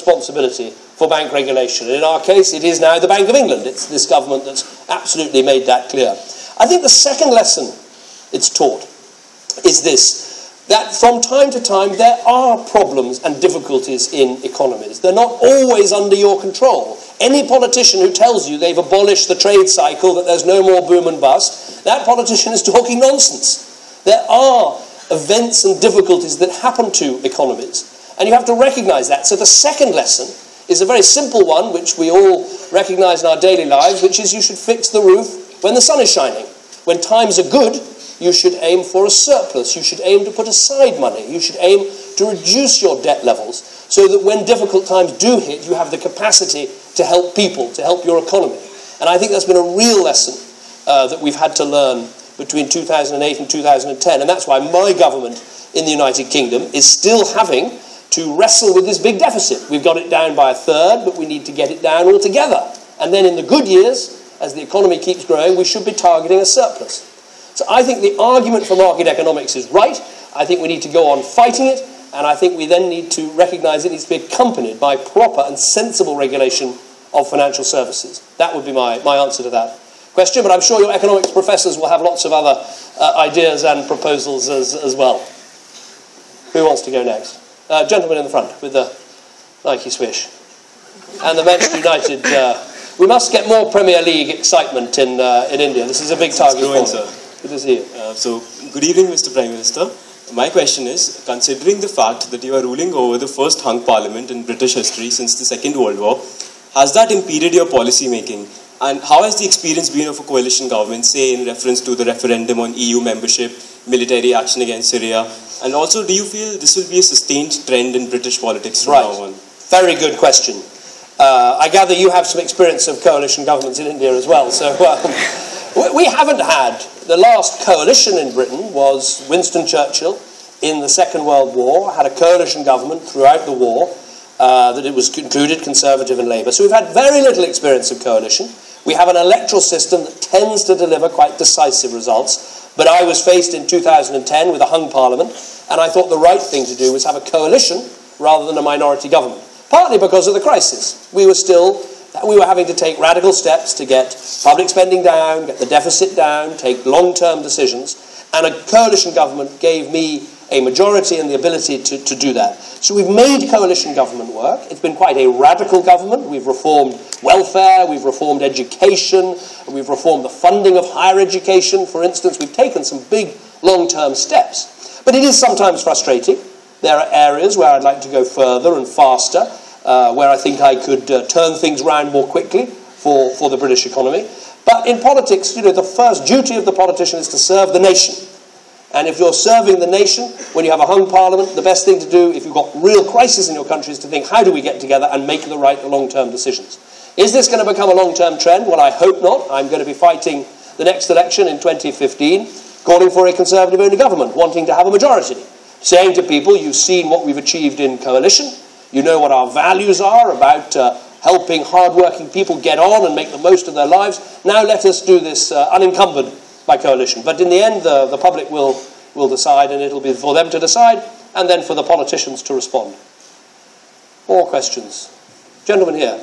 responsibility for bank regulation. And in our case, it is now the Bank of England. It's this government that's absolutely made that clear. I think the second lesson it's taught is this, that from time to time there are problems and difficulties in economies. They're not always under your control. Any politician who tells you they've abolished the trade cycle, that there's no more boom and bust, that politician is talking nonsense. There are events and difficulties that happen to economies, and you have to recognise that. So the second lesson is a very simple one, which we all recognise in our daily lives, which is you should fix the roof when the sun is shining. When times are good, you should aim for a surplus. You should aim to put aside money. You should aim to reduce your debt levels so that when difficult times do hit, you have the capacity to help people, to help your economy. And I think that's been a real lesson that we've had to learn between 2008 and 2010. And that's why my government in the United Kingdom is still having to wrestle with this big deficit. We've got it down by a third, but we need to get it down altogether. And then in the good years, as the economy keeps growing, we should be targeting a surplus. So I think the argument for market economics is right. I think we need to go on fighting it, and I think we then need to recognise it needs to be accompanied by proper and sensible regulation of financial services. That would be my answer to that question, but I'm sure your economics professors will have lots of other ideas and proposals as well. Who wants to go next? Gentleman in the front with the Nike swish. And the Manchester United... we must get more Premier League excitement in India. This is a big target for me. Good to see you. So, good evening, Mr. Prime Minister. My question is, considering the fact that you are ruling over the first hung parliament in British history since the Second World War, has that impeded your policy making? And how has the experience been of a coalition government, say in reference to the referendum on EU membership, military action against Syria? And also, do you feel this will be a sustained trend in British politics from now on? Very good question. I gather you have some experience of coalition governments in India as well. So we haven't had... The last coalition in Britain was Winston Churchill in the Second World War, had a coalition government throughout the war, that it was included Conservative and Labour. So we've had very little experience of coalition. We have an electoral system that tends to deliver quite decisive results. But I was faced in 2010 with a hung parliament, and I thought the right thing to do was have a coalition rather than a minority government. Partly because of the crisis. We were having to take radical steps to get public spending down, get the deficit down, take long-term decisions, and a coalition government gave me a majority and the ability to do that. So we've made coalition government work. It's been quite a radical government. We've reformed welfare, we've reformed education, we've reformed the funding of higher education. For instance, we've taken some big long-term steps. But it is sometimes frustrating. There are areas where I'd like to go further and faster, where I think I could turn things around more quickly for the British economy. But in politics, the first duty of the politician is to serve the nation. And if you're serving the nation, when you have a hung parliament, the best thing to do, if you've got real crisis in your country, is to think, how do we get together and make the right long-term decisions? Is this going to become a long-term trend? Well, I hope not. I'm going to be fighting the next election in 2015, calling for a Conservative-only government, wanting to have a majority, saying to people, you've seen what we've achieved in coalition, you know what our values are about helping hard-working people get on and make the most of their lives. Now let us do this unencumbered by coalition. But in the end, the public will decide, and it'll be for them to decide, and then for the politicians to respond. More questions? Gentleman here.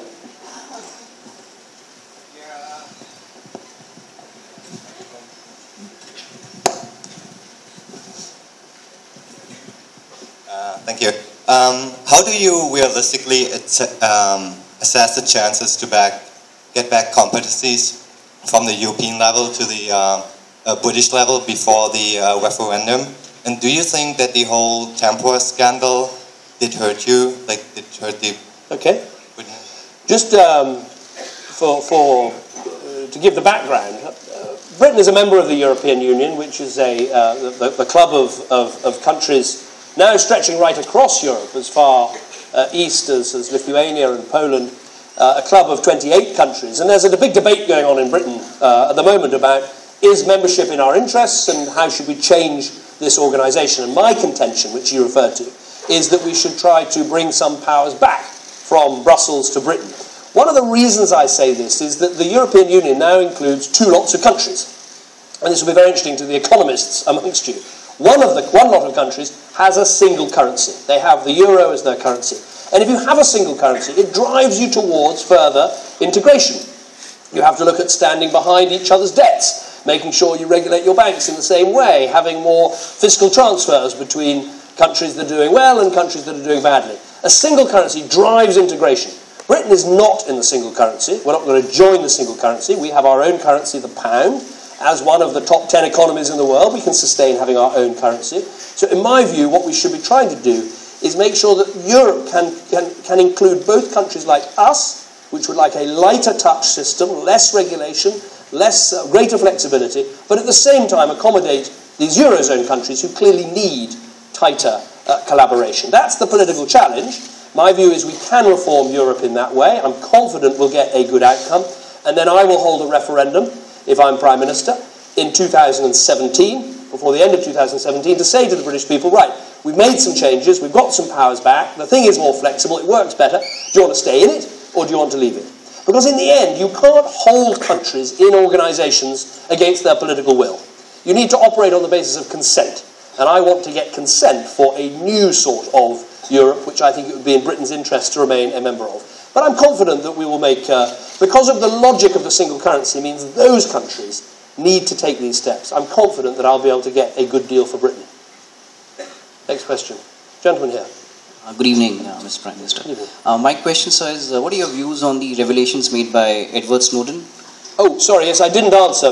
Thank you. How do you realistically assess the chances to get back competencies from the European level to the British level before the referendum? And do you think that the whole tempora scandal did hurt you? Like, did hurt the... Okay. Just to give the background, Britain is a member of the European Union, which is the club of countries now stretching right across Europe, as far east as Lithuania and Poland, a club of 28 countries. And there's a big debate going on in Britain at the moment about, is membership in our interests and how should we change this organisation? And my contention, which you referred to, is that we should try to bring some powers back from Brussels to Britain. One of the reasons I say this is that the European Union now includes two lots of countries. And this will be very interesting to the economists amongst you. One lot of countries has a single currency. They have the euro as their currency. And if you have a single currency, it drives you towards further integration. You have to look at standing behind each other's debts, making sure you regulate your banks in the same way, having more fiscal transfers between countries that are doing well and countries that are doing badly. A single currency drives integration. Britain is not in the single currency. We're not going to join the single currency. We have our own currency, the pound. As one of the top 10 economies in the world, we can sustain having our own currency. So in my view, what we should be trying to do is make sure that Europe can include both countries like us, which would like a lighter touch system, less regulation, greater flexibility, but at the same time accommodate these Eurozone countries who clearly need tighter collaboration. That's the political challenge. My view is we can reform Europe in that way. I'm confident we'll get a good outcome. And then I will hold a referendum, if I'm Prime Minister, in 2017, before the end of 2017, to say to the British people, right, we've made some changes, we've got some powers back, the thing is more flexible, it works better. Do you want to stay in it, or do you want to leave it? Because in the end, you can't hold countries in organisations against their political will. You need to operate on the basis of consent. And I want to get consent for a new sort of Europe, which I think it would be in Britain's interest to remain a member of. But I'm confident that we will make, because of the logic of the single currency means those countries need to take these steps. I'm confident that I'll be able to get a good deal for Britain. Next question. Gentleman here. Good evening, Mr. Prime Minister. My question, sir, is what are your views on the revelations made by Edward Snowden? Oh, sorry, yes, I didn't answer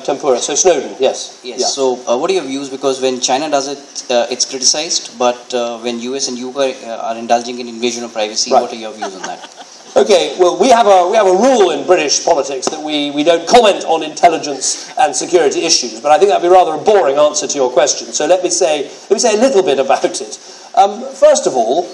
Tempura. So Snowden, yes. Yes, yeah. So what are your views? Because when China does it, it's criticized, but when US and UK are indulging in invasion of privacy, right. What are your views on that? Okay, well, we have a rule in British politics that we don't comment on intelligence and security issues, but I think that'd be rather a boring answer to your question. So let me say a little bit about it. First of all,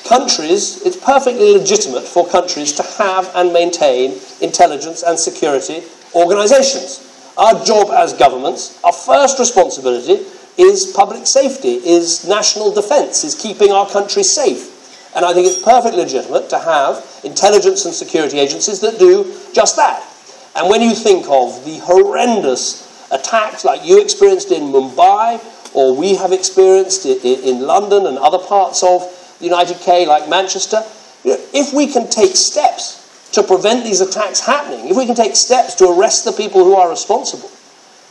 countries, it's perfectly legitimate for countries to have and maintain intelligence and security organisations. Our job as governments, our first responsibility is public safety, is national defence, is keeping our country safe. And I think it's perfectly legitimate to have intelligence and security agencies that do just that. And when you think of the horrendous attacks like you experienced in Mumbai, or we have experienced in London and other parts of the United Kingdom, like Manchester, if we can take steps to prevent these attacks happening, if we can take steps to arrest the people who are responsible,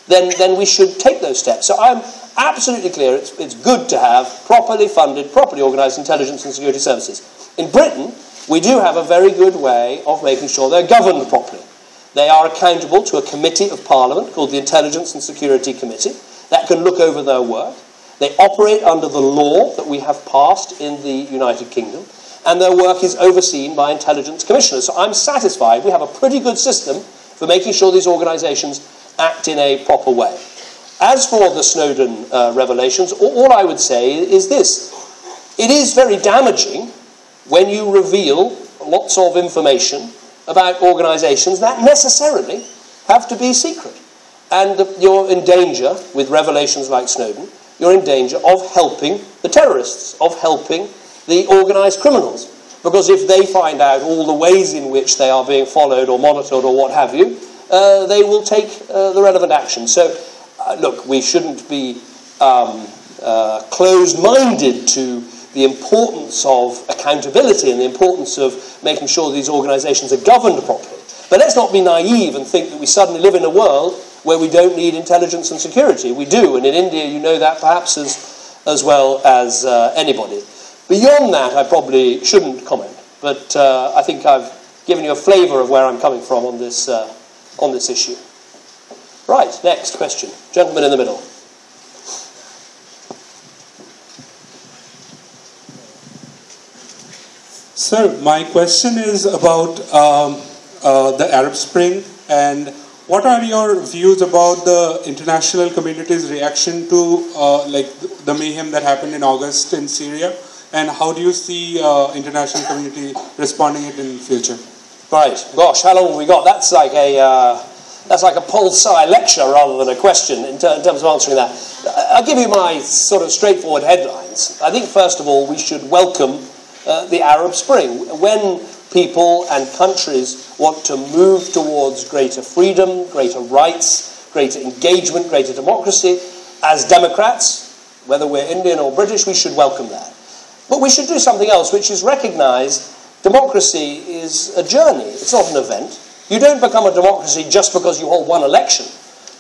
then we should take those steps. So I'm absolutely clear it's good to have properly funded, properly organised intelligence and security services. In Britain, we do have a very good way of making sure they're governed properly. They are accountable to a committee of Parliament called the Intelligence and Security Committee that can look over their work. They operate under the law that we have passed in the United Kingdom, and their work is overseen by intelligence commissioners. So I'm satisfied we have a pretty good system for making sure these organisations act in a proper way. As for the Snowden revelations, all I would say is this. It is very damaging when you reveal lots of information about organisations that necessarily have to be secret. And you're in danger, with revelations like Snowden, you're in danger of helping the terrorists, of helping the organised criminals. Because if they find out all the ways in which they are being followed or monitored or what have you, they will take the relevant action. So, look, we shouldn't be closed-minded to the importance of accountability and the importance of making sure these organisations are governed properly. But let's not be naive and think that we suddenly live in a world where we don't need intelligence and security. We do, and in India you know that perhaps as well as anybody. Beyond that, I probably shouldn't comment, but I think I've given you a flavour of where I'm coming from on this issue. Right, next question. Gentleman in the middle. Sir, my question is about the Arab Spring, and what are your views about the international community's reaction to like the mayhem that happened in August in Syria, and how do you see international community responding it in future? Right. Gosh, how long have we got? That's like a pol sci lecture rather than a question in terms of answering that. I'll give you my sort of straightforward headlines. I think first of all we should welcome the Arab Spring. When people and countries want to move towards greater freedom, greater rights, greater engagement, greater democracy, as democrats, whether we're Indian or British, we should welcome that. But we should do something else, which is recognise democracy is a journey. It's not an event. You don't become a democracy just because you hold one election.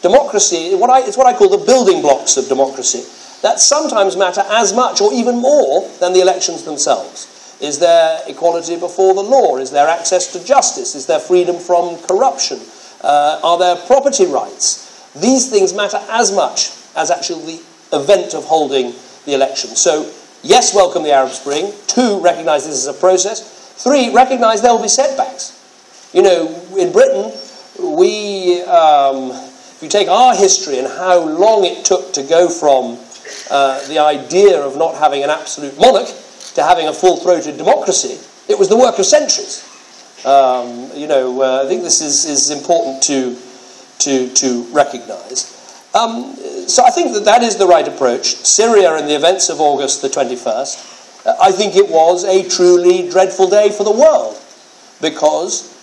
Democracy, it's what I call the building blocks of democracy, that sometimes matter as much or even more than the elections themselves. Is there equality before the law? Is there access to justice? Is there freedom from corruption? Are there property rights? These things matter as much as actually the event of holding the election. So, yes, welcome the Arab Spring. 2, recognise this as a process. 3, recognise there will be setbacks. You know, in Britain, if you take our history and how long it took to go from the idea of not having an absolute monarch to having a full-throated democracy, it was the work of centuries. I think this is important to recognise. So I think that is the right approach. Syria and the events of August the 21st, I think it was a truly dreadful day for the world, because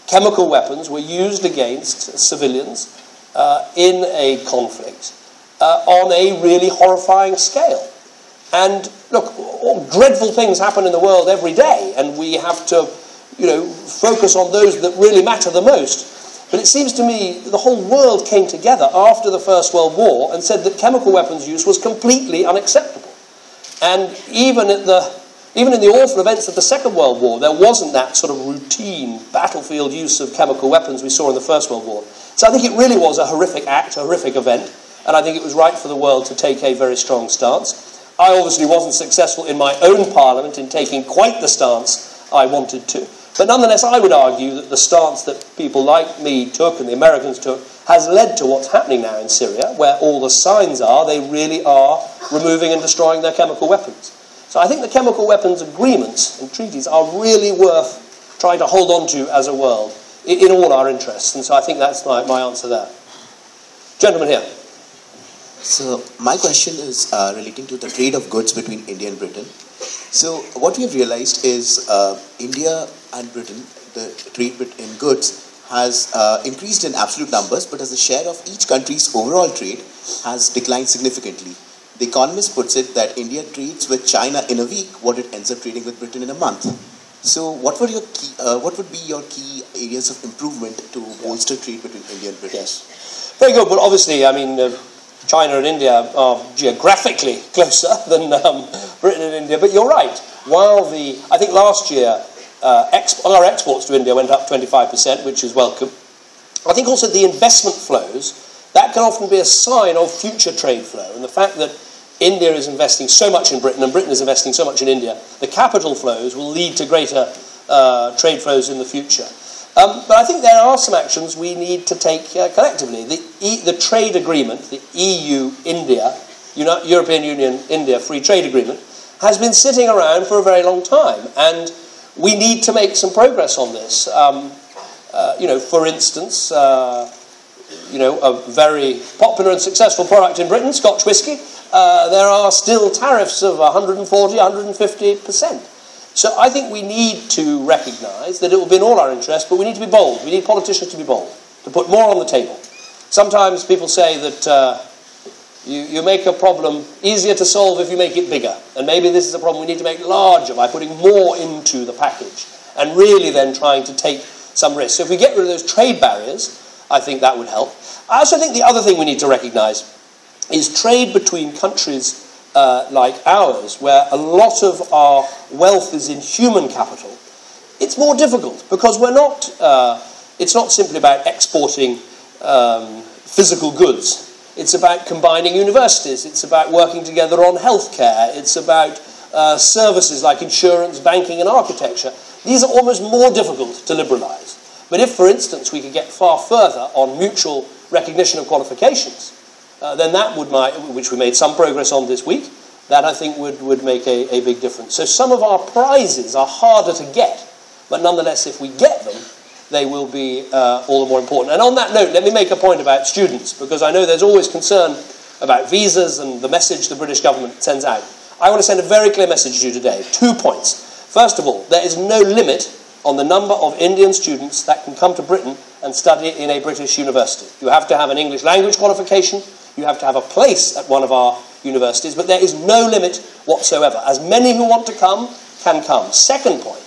chemical weapons were used against civilians in a conflict on a really horrifying scale. And look, dreadful things happen in the world every day, and we have to, focus on those that really matter the most. But it seems to me the whole world came together after the First World War and said that chemical weapons use was completely unacceptable. And even in the awful events of the Second World War, there wasn't that sort of routine battlefield use of chemical weapons we saw in the First World War. So I think it really was a horrific act, a horrific event, and I think it was right for the world to take a very strong stance. I obviously wasn't successful in my own parliament in taking quite the stance I wanted to. But nonetheless, I would argue that the stance that people like me took and the Americans took has led to what's happening now in Syria, where all the signs are they really are removing and destroying their chemical weapons. So I think the chemical weapons agreements and treaties are really worth trying to hold on to as a world in all our interests. And so I think that's my answer there. Gentleman here. So my question is relating to the trade of goods between India and Britain. So what we have realized is India and Britain, the trade in goods has increased in absolute numbers, but as a share of each country's overall trade has declined significantly. The Economist puts it that India trades with China in a week what it ends up trading with Britain in a month. So what would be your key areas of improvement to bolster trade between India and Britain? Yes. Very good. Well, obviously, China and India are geographically closer than Britain and India, but you're right. While I think last year our exports to India went up 25%, which is welcome. I think also the investment flows, that can often be a sign of future trade flow, and the fact that India is investing so much in Britain and Britain is investing so much in India, the capital flows will lead to greater trade flows in the future. But I think there are some actions we need to take collectively. The trade agreement, the EU-India, European Union-India Free Trade Agreement, has been sitting around for a very long time, and we need to make some progress on this. For instance, a very popular and successful product in Britain, Scotch whisky, there are still tariffs of 140, 150%. So I think we need to recognise that it will be in all our interests, but we need to be bold. We need politicians to be bold, to put more on the table. Sometimes people say that you make a problem easier to solve if you make it bigger. And maybe this is a problem we need to make larger by putting more into the package and really then trying to take some risks. So if we get rid of those trade barriers, I think that would help. I also think the other thing we need to recognise is trade between countries like ours, where a lot of our wealth is in human capital. It's more difficult because it's not simply about exporting physical goods. It's about combining universities. It's about working together on healthcare. It's about services like insurance, banking and architecture. These are almost more difficult to liberalise. But if, for instance, we could get far further on mutual recognition of qualifications, then that would, which we made some progress on this week, that I think would make a big difference. So some of our prizes are harder to get, but nonetheless, if we get them, they will be all the more important. And on that note, let me make a point about students, because I know there's always concern about visas and the message the British government sends out. I want to send a very clear message to you today. 2 points. First of all, there is no limit on the number of Indian students that can come to Britain and study in a British university. You have to have an English language qualification. You have to have a place at one of our universities, but there is no limit whatsoever. As many who want to come can come. Second point,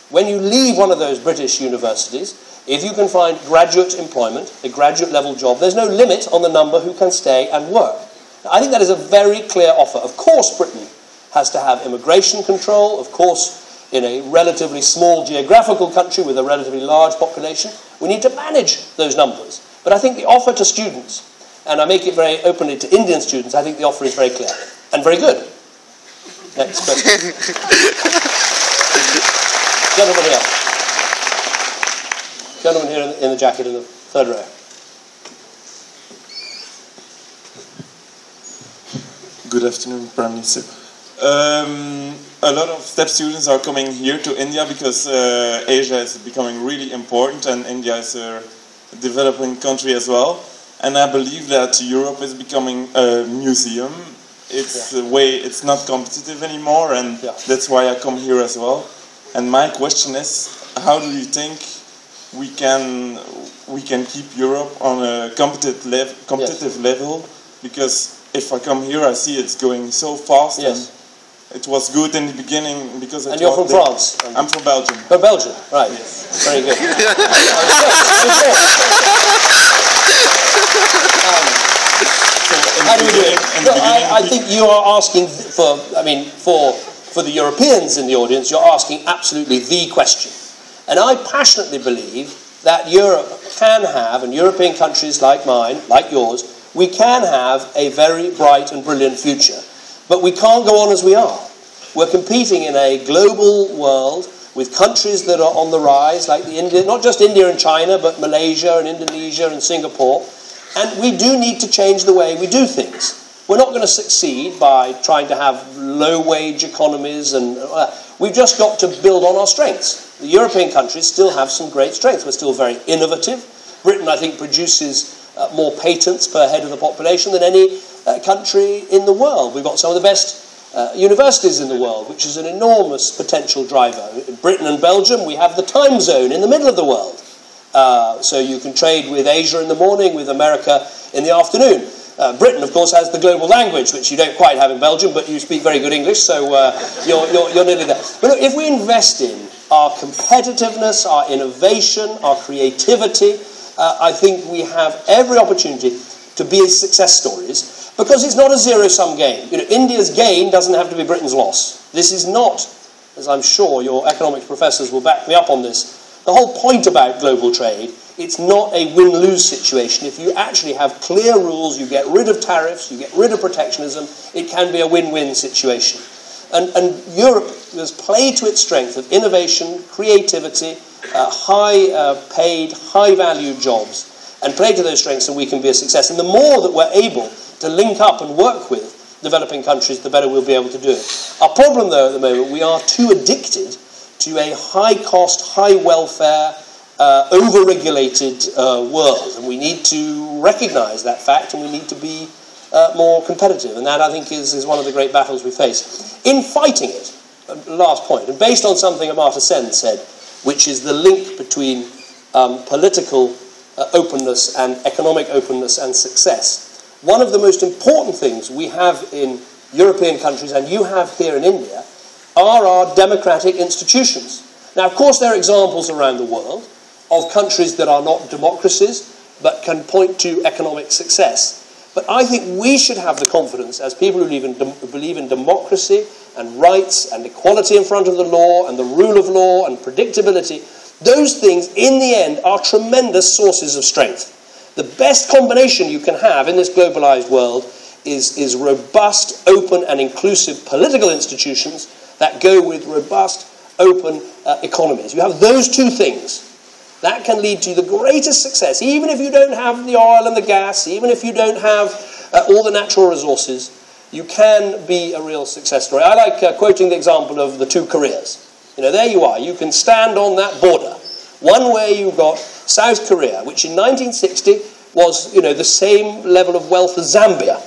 when you leave one of those British universities, if you can find graduate employment, a graduate level job, there's no limit on the number who can stay and work. Now, I think that is a very clear offer. Of course, Britain has to have immigration control. Of course, in a relatively small geographical country with a relatively large population, we need to manage those numbers. But I think the offer to students, and I make it very openly to Indian students, I think the offer is very clear and very good. Next question. Gentleman here. Gentleman here in the jacket in the third row. Good afternoon, Prime Minister. A lot of STEP students are coming here to India because Asia is becoming really important and India is a developing country as well. And I believe that Europe is becoming a museum. It's a way, it's not competitive anymore, and that's why I come here as well. And my question is, how do you think we can keep Europe on a competitive level? Because if I come here, I see it's going so fast. Yes. And it was good in the beginning because. And you're from France? I'm from Belgium. Oh, Belgium, right. Yes. Very good. How do we do it? No, I think you are asking for the Europeans in the audience, you're asking absolutely the question. And I passionately believe that Europe can have, and European countries like mine, like yours, we can have a very bright and brilliant future. But we can't go on as we are. We're competing in a global world with countries that are on the rise, like not just India and China, but Malaysia and Indonesia and Singapore. And we do need to change the way we do things. We're not going to succeed by trying to have low-wage economies, and we've just got to build on our strengths. The European countries still have some great strengths. We're still very innovative. Britain, I think, produces more patents per head of the population than any country in the world. We've got some of the best universities in the world, which is an enormous potential driver. In Britain and Belgium, we have the time zone in the middle of the world. So you can trade with Asia in the morning, with America in the afternoon. Britain, of course, has the global language, which you don't quite have in Belgium, but you speak very good English, so you're nearly there. But look, if we invest in our competitiveness, our innovation, our creativity, I think we have every opportunity to be success stories, because it's not a zero-sum game. India's gain doesn't have to be Britain's loss. This is not, as I'm sure your economics professors will back me up on this, the whole point about global trade, it's not a win-lose situation. If you actually have clear rules, you get rid of tariffs, you get rid of protectionism, it can be a win-win situation. And Europe has played to its strength of innovation, creativity, high-paid, high-valued jobs, and play to those strengths, and we can be a success. And the more that we're able to link up and work with developing countries, the better we'll be able to do it. Our problem, though, at the moment, we are too addicted to a high-cost, high-welfare, over-regulated world. And we need to recognise that fact, and we need to be more competitive. And that, I think, is one of the great battles we face. In fighting it, last point, and based on something Amartya Sen said, which is the link between political openness and economic openness and success, one of the most important things we have in European countries, and you have here in India, are our democratic institutions. Now, of course, there are examples around the world of countries that are not democracies, but can point to economic success. But I think we should have the confidence, as people who believe in democracy and rights and equality in front of the law and the rule of law and predictability, those things, in the end, are tremendous sources of strength. The best combination you can have in this globalized world is robust, open, and inclusive political institutions that go with robust, open economies. You have those two things. That can lead to the greatest success, even if you don't have the oil and the gas, even if you don't have all the natural resources, you can be a real success story. I like quoting the example of the two Koreas. There you are. You can stand on that border. One way you've got South Korea, which in 1960 was, the same level of wealth as Zambia.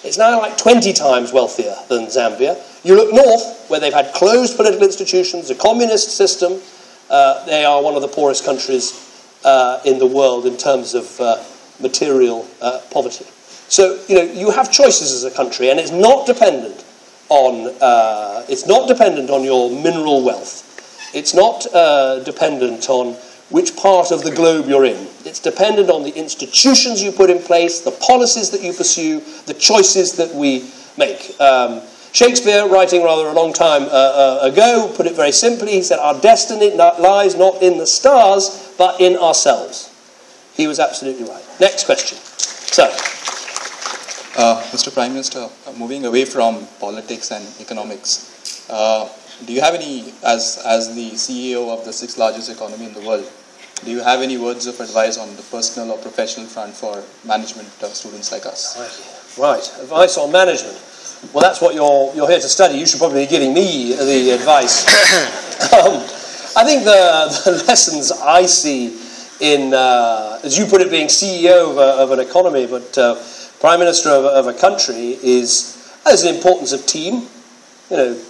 It's now like 20 times wealthier than Zambia. You look north, where they've had closed political institutions, a communist system. They are one of the poorest countries in the world in terms of material poverty. So, you have choices as a country, and it's not dependent on your mineral wealth. It's not dependent on which part of the globe you're in. It's dependent on the institutions you put in place, the policies that you pursue, the choices that we make. Shakespeare, writing rather a long time ago, put it very simply. He said, our destiny lies not in the stars, but in ourselves. He was absolutely right. Next question. Sir. Mr. Prime Minister, moving away from politics and economics, do you have any, as the CEO of the 6th largest economy in the world, do you have any words of advice on the personal or professional front for management students like us? Right, advice on management. Well, that's what you're here to study. You should probably be giving me the advice. I think the lessons I see in, as you put it, being CEO of an economy, but Prime Minister of a country is the importance of team.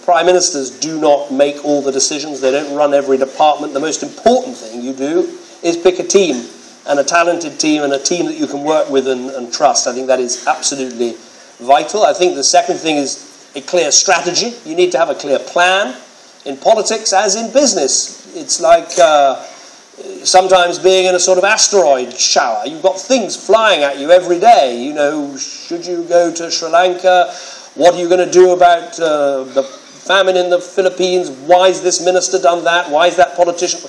Prime Ministers do not make all the decisions. They don't run every department. The most important thing you do is pick a team, and a talented team, and a team that you can work with and trust. I think that is absolutely vital. I think the second thing is a clear strategy. You need to have a clear plan in politics as in business. It's like sometimes being in a sort of asteroid shower. You've got things flying at you every day. Should you go to Sri Lanka? What are you going to do about the famine in the Philippines? Why has this minister done that? Why is that politician?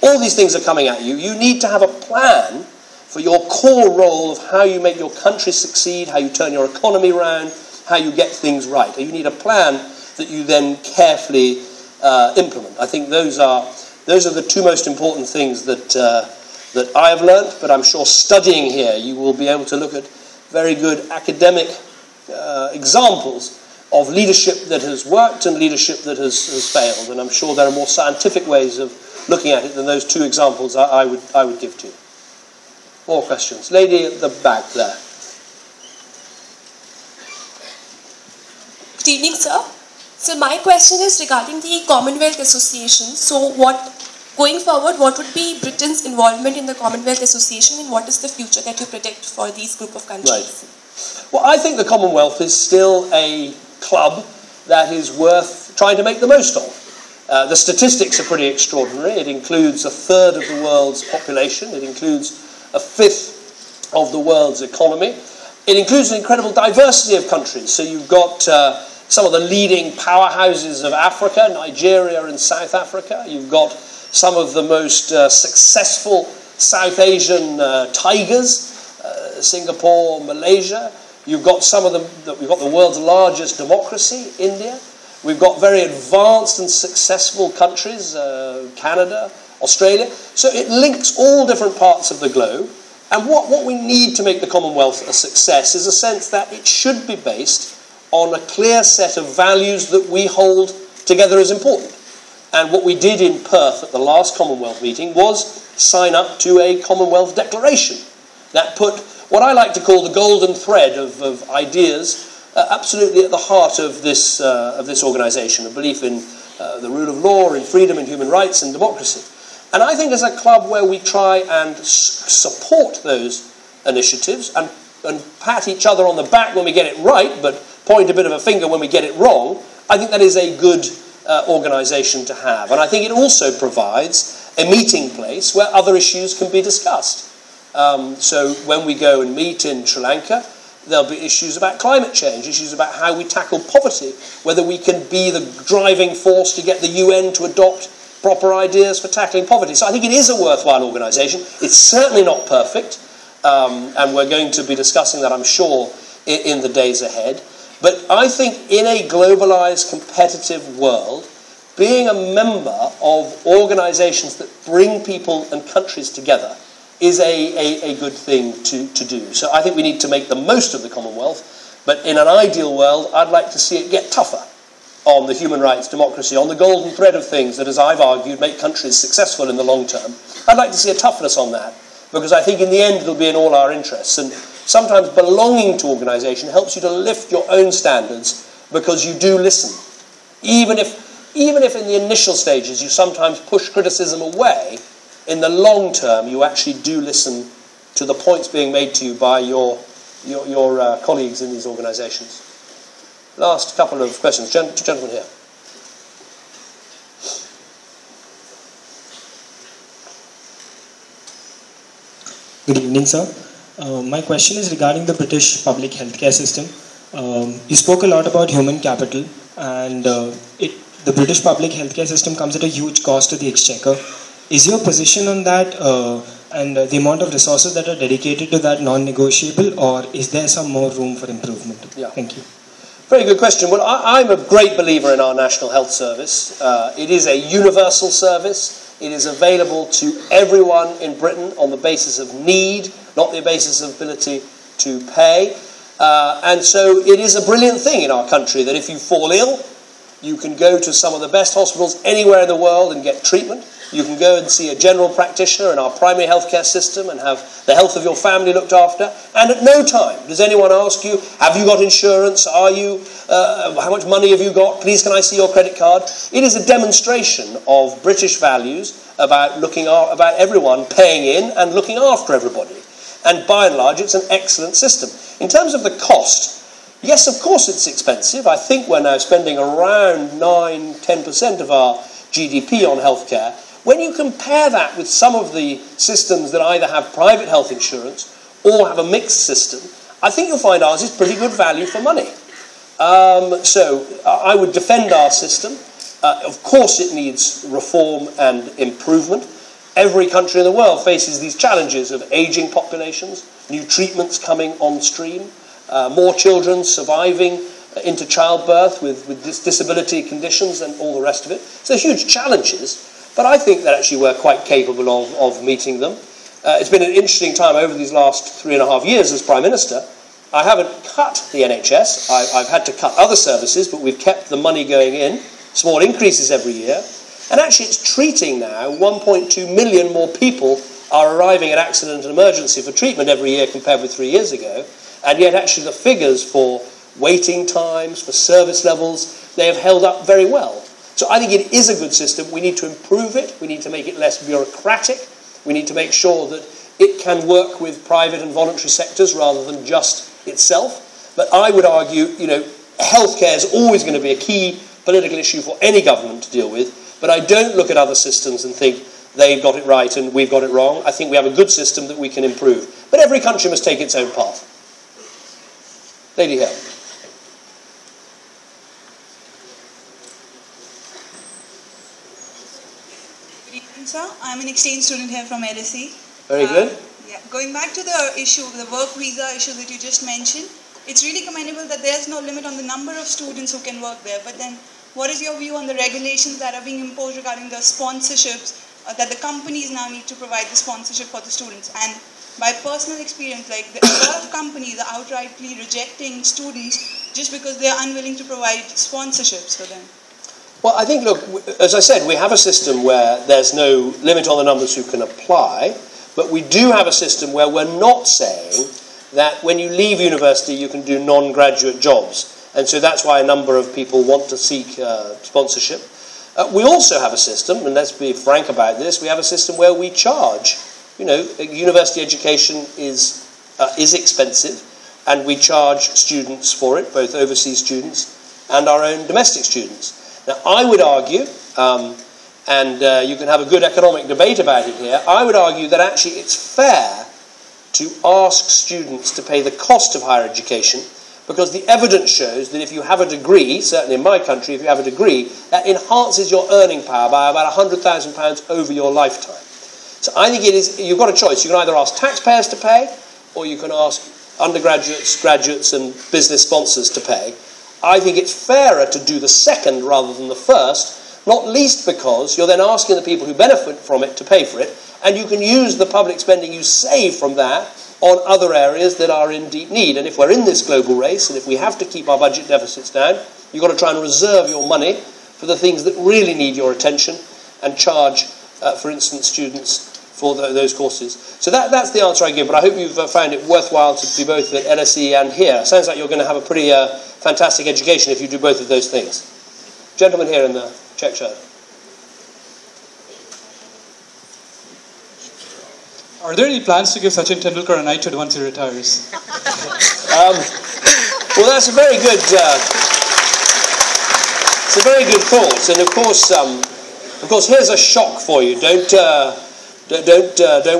All these things are coming at you. You need to have a plan for your core role of how you make your country succeed, how you turn your economy around, how you get things right. You need a plan that you then carefully implement. I think those are the two most important things that I have learnt, but I'm sure studying here you will be able to look at very good academic examples of leadership that has worked and leadership that has failed, and I'm sure there are more scientific ways of looking at it than those two examples I would give to you. More questions. Lady at the back there. Good evening, sir. So my question is regarding the Commonwealth Association. So going forward, what would be Britain's involvement in the Commonwealth Association, and what is the future that you predict for these group of countries? Right. Well, I think the Commonwealth is still a club that is worth trying to make the most of. The statistics are pretty extraordinary. It includes a third of the world's population. It includes a fifth of the world's economy. It includes an incredible diversity of countries. So you've got some of the leading powerhouses of Africa, Nigeria and South Africa. You've got some of the most successful South Asian tigers, Singapore, Malaysia. You've got we've got the world's largest democracy, India. We've got very advanced and successful countries, Canada, Australia. So it links all different parts of the globe. And what we need to make the Commonwealth a success is a sense that it should be based on a clear set of values that we hold together as important. And what we did in Perth at the last Commonwealth meeting was sign up to a Commonwealth Declaration that put what I like to call the golden thread of ideas absolutely at the heart of this organisation, a belief in the rule of law, in freedom, in human rights and democracy. And I think as a club where we try and support those initiatives and pat each other on the back when we get it right, but point a bit of a finger when we get it wrong, I think that is a good organisation to have. And I think it also provides a meeting place where other issues can be discussed. So when we go and meet in Sri Lanka, there'll be issues about climate change, issues about how we tackle poverty, whether we can be the driving force to get the UN to adopt proper ideas for tackling poverty. So I think it is a worthwhile organisation. It's certainly not perfect, and we're going to be discussing that, I'm sure, in the days ahead. But I think in a globalised, competitive world, being a member of organisations that bring people and countries together is a good thing to do. So I think we need to make the most of the Commonwealth, but in an ideal world, I'd like to see it get tougher on the human rights, democracy, on the golden thread of things that, as I've argued, make countries successful in the long term. I'd like to see a toughness on that, because I think in the end it'll be in all our interests. And sometimes belonging to organisation helps you to lift your own standards, because you do listen. Even if in the initial stages you sometimes push criticism away, in the long term you actually do listen to the points being made to you by your your colleagues in these organisations. Last couple of questions. Gentlemen here. Good evening, sir. My question is regarding the British public healthcare system. You spoke a lot about human capital, and the British public healthcare system comes at a huge cost to the exchequer. Is your position on that and the amount of resources that are dedicated to that non-negotiable, or is there some more room for improvement? Yeah. Thank you. Very good question. Well, I'm a great believer in our National Health Service. It is a universal service. It is available to everyone in Britain on the basis of need, not the basis of ability to pay. And so it is a brilliant thing in our country that if you fall ill, you can go to some of the best hospitals anywhere in the world and get treatment. You can go and see a general practitioner in our primary healthcare system and have the health of your family looked after. And at no time does anyone ask you, have you got insurance? How much money have you got? Please can I see your credit card? It is a demonstration of British values about about everyone paying in and looking after everybody. And by and large, it's an excellent system. In terms of the cost, yes, of course it's expensive. I think we're now spending around 9-10% of our GDP on healthcare. When you compare that with some of the systems that either have private health insurance or have a mixed system, I think you'll find ours is pretty good value for money. So I would defend our system. Of course it needs reform and improvement. Every country in the world faces these challenges of ageing populations, new treatments coming on stream, more children surviving into childbirth with disability conditions and all the rest of it. So huge challenges, but I think that actually we're quite capable of meeting them. It's been an interesting time over these last 3.5 years as Prime Minister. I haven't cut the NHS. I've had to cut other services, but we've kept the money going in, small increases every year. And actually it's treating now 1.2 million more people are arriving at accident and emergency for treatment every year compared with 3 years ago. And yet actually the figures for waiting times, for service levels, they have held up very well. So I think it is a good system. We need to improve it. We need to make it less bureaucratic. We need to make sure that it can work with private and voluntary sectors rather than just itself. But I would argue, healthcare is always going to be a key political issue for any government to deal with. But I don't look at other systems and think they've got it right and we've got it wrong. I think we have a good system that we can improve. But every country must take its own path. Lady here. Good evening, sir. I'm an exchange student here from LSE. Very good. Yeah. Going back to the issue, the work visa issue that you just mentioned, it's really commendable that there's no limit on the number of students who can work there. But then, what is your view on the regulations that are being imposed regarding the sponsorships that the companies now need to provide the sponsorship for the students? And by personal experience, a lot of companies are outrightly rejecting students just because they are unwilling to provide sponsorships for them. Well, I think, look, as I said, we have a system where there's no limit on the numbers who can apply, but we do have a system where we're not saying that when you leave university you can do non-graduate jobs. And so that's why a number of people want to seek sponsorship. We also have a system, and let's be frank about this, we have a system where we charge. University education is expensive, and we charge students for it, both overseas students and our own domestic students. Now, I would argue, and you can have a good economic debate about it here, I would argue that actually it's fair to ask students to pay the cost of higher education, because the evidence shows that if you have a degree, certainly in my country, if you have a degree, that enhances your earning power by about £100,000 over your lifetime. So I think you've got a choice. You can either ask taxpayers to pay, or you can ask undergraduates, graduates and business sponsors to pay. I think it's fairer to do the second rather than the first, not least because you're then asking the people who benefit from it to pay for it, and you can use the public spending you save from that on other areas that are in deep need. And if we're in this global race, and if we have to keep our budget deficits down, you've got to try and reserve your money for the things that really need your attention and charge, for instance, students for those courses. So that's the answer I give, but I hope you've found it worthwhile to be both at LSE and here. Sounds like you're going to have a pretty fantastic education if you do both of those things. Gentleman here in the check shirt. Are there any plans to give Sachin Tendulkar a knighthood once he retires? Well, that's a very good. It's a very good thought, and of course, here's a shock for you. Don't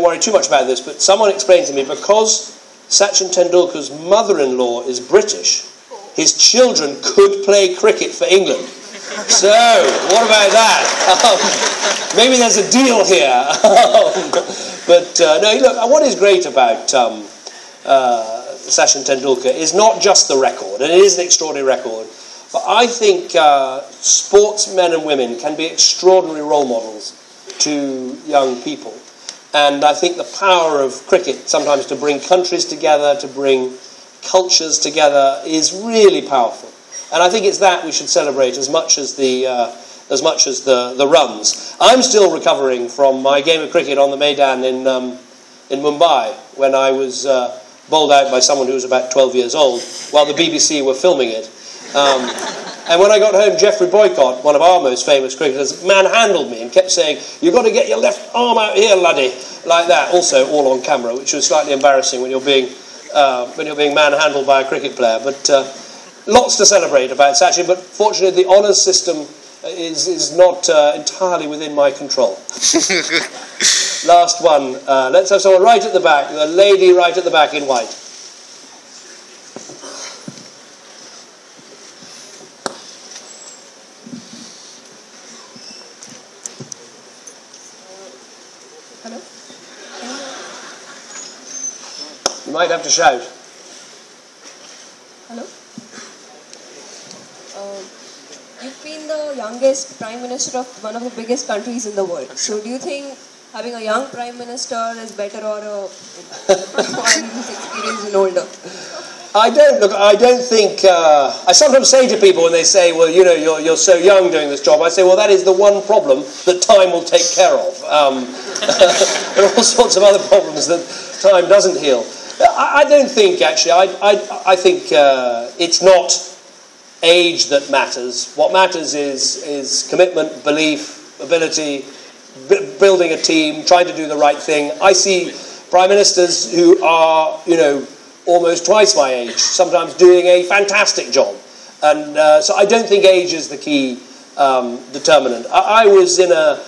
worry too much about this. But someone explained to me, because Sachin Tendulkar's mother-in-law is British, his children could play cricket for England. So, what about that? Maybe there's a deal here. But no, look, what is great about Sachin Tendulkar is not just the record, and it is an extraordinary record, but I think sportsmen and women can be extraordinary role models to young people. And I think the power of cricket sometimes to bring countries together, to bring cultures together, is really powerful. And I think it's that we should celebrate as much as the runs. I'm still recovering from my game of cricket on the Maidan in Mumbai, when I was bowled out by someone who was about 12 years old while the BBC were filming it. And when I got home, Geoffrey Boycott, one of our most famous cricketers, manhandled me and kept saying, "You've got to get your left arm out here, laddie," like that. Also, all on camera, which was slightly embarrassing when you're being manhandled by a cricket player. But lots to celebrate about Sachin. But fortunately, the honours system is not entirely within my control. Last one. Let's have someone right at the back. The lady right at the back in white. You might have to shout. Hello? You've been the youngest Prime Minister of one of the biggest countries in the world. So do you think having a young Prime Minister is better, or one who's experienced and older? I don't think... I sometimes say to people when they say, well, you know, you're so young doing this job, I say, well, that is the one problem that time will take care of. There are all sorts of other problems that time doesn't heal. I don't think, actually, I think it's not age that matters. What matters is commitment, belief, ability, building a team, trying to do the right thing. I see prime ministers who are, you know, almost twice my age, sometimes doing a fantastic job. And so I don't think age is the key determinant. I was in a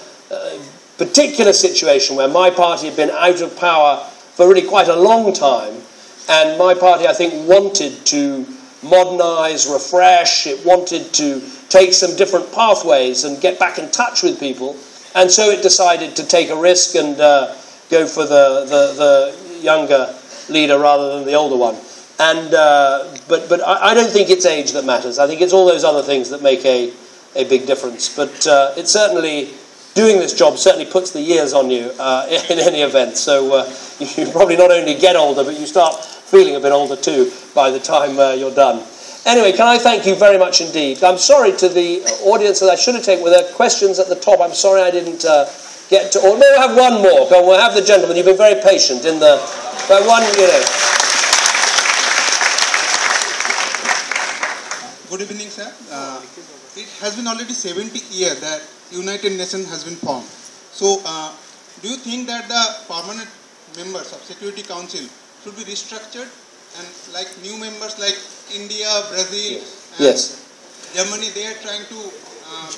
particular situation where my party had been out of power for really quite a long time, and my party, I think, wanted to modernise, refresh, it wanted to take some different pathways and get back in touch with people, and so it decided to take a risk and go for the younger leader rather than the older one. And but I don't think it's age that matters. I think it's all those other things that make a big difference. But it's certainly... doing this job certainly puts the years on you in any event. So you probably not only get older, but you start feeling a bit older too by the time you're done. Anyway, can I thank you very much indeed. I'm sorry to the audience that I should have taken with their questions at the top. I'm sorry I didn't get to... Or maybe we'll have one more. Go on, we'll have the gentleman. You've been very patient in the... But one, you know... Good evening, sir. It has been already 70 years that United Nations has been formed. So, do you think that the permanent members of Security Council should be restructured, and like new members like India, Brazil, and Germany, they are trying to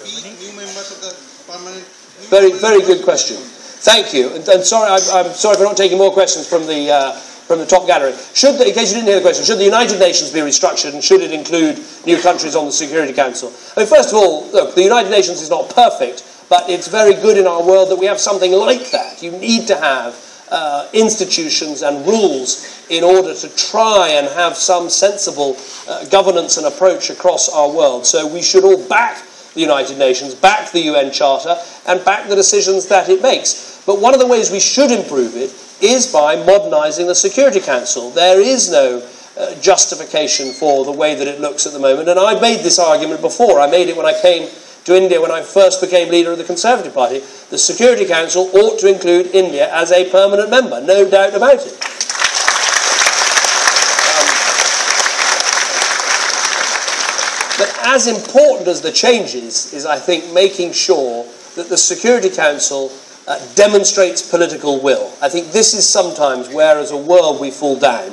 be new members of the permanent... Very good question. Thank you. And sorry, I'm sorry for not taking more questions from the top gallery. In case you didn't hear the question, should the United Nations be restructured, and should it include new countries on the Security Council? I mean, first of all, look, the United Nations is not perfect, but it's very good in our world that we have something like that. You need to have institutions and rules in order to try and have some sensible governance and approach across our world. So we should all back the United Nations, back the UN Charter, and back the decisions that it makes. But one of the ways we should improve it is by modernising the Security Council. There is no justification for the way that it looks at the moment, and I've made this argument before. I made it when I came to India when I first became leader of the Conservative Party. The Security Council ought to include India as a permanent member, no doubt about it. But as important as the changes is, I think, making sure that the Security Council demonstrates political will. I think this is sometimes where as a world we fall down,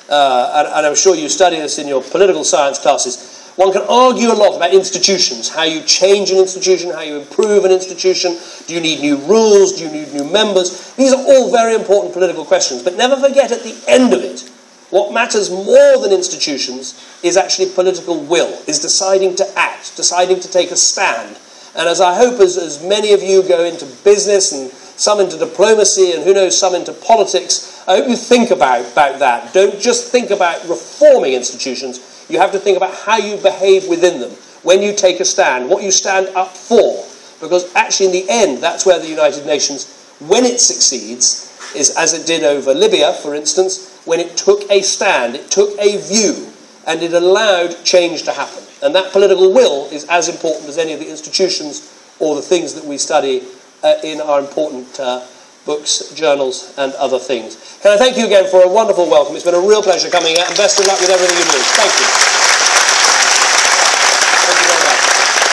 and I'm sure you study this in your political science classes. One can argue a lot about institutions, how you change an institution, how you improve an institution. Do you need new rules? Do you need new members? These are all very important political questions, but never forget at the end of it, what matters more than institutions is actually political will, is deciding to act, deciding to take a stand. And as I hope as many of you go into business and some into diplomacy and who knows, some into politics, I hope you think about that. Don't just think about reforming institutions. You have to think about how you behave within them, when you take a stand, what you stand up for. Because actually in the end, that's where the United Nations, when it succeeds, is as it did over Libya, for instance, when it took a stand, it took a view, and it allowed change to happen. And that political will is as important as any of the institutions or the things that we study in our important books, journals, and other things. Can I thank you again for a wonderful welcome? It's been a real pleasure coming out, and best of luck with everything you do. Thank you.